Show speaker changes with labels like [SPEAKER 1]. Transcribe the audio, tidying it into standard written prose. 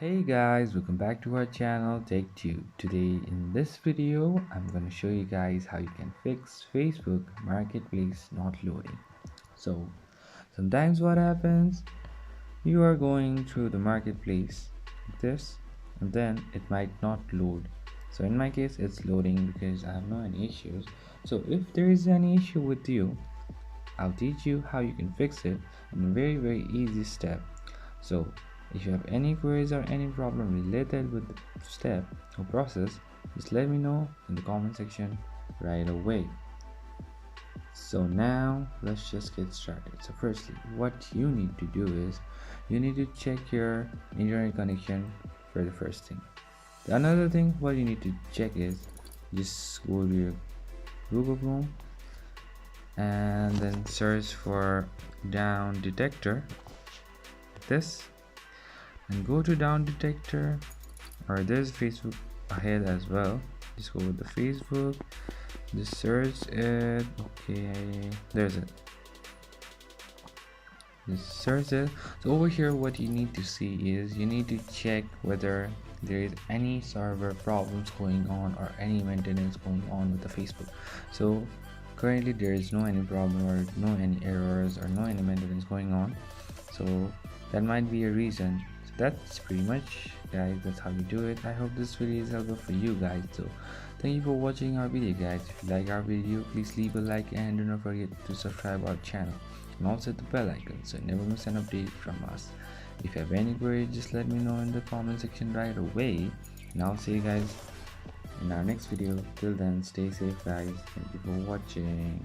[SPEAKER 1] Hey guys, welcome back to our channel Take 2. Today in this video, I'm going to show you guys how you can fix Facebook Marketplace not loading. So, sometimes what happens, you are going through the marketplace like this and then it might not load. So in my case, it's loading because I have no any issues. So if there is any issue with you, I'll teach you how you can fix it in a very easy step. So if you have any queries or any problem related with the step or process, just let me know in the comment section right away. So now let's just get started. So firstly, what you need to do is you need to check your internet connection for the first thing. Another thing what you need to check is just go to your Google Chrome and then search for down detector like this, and go to down detector, or there's Facebook ahead as well. Just go with the Facebook, just search it. Okay, there's it. Just search it. So over here what you need to see is you need to check whether there is any server problems going on or any maintenance going on with the Facebook. So currently there is no any problem or no any errors or no any maintenance going on, so that might be a reason. So that's pretty much, guys, that's how you do it. I hope this video is helpful for you guys. So thank you for watching our video, guys. If you like our video, please leave a like and do not forget to subscribe our channel and also hit the bell icon so you never miss an update from us. If you have any queries, just let me know in the comment section right away, and I'll see you guys in our next video. Till then, stay safe, guys. Thank you for watching.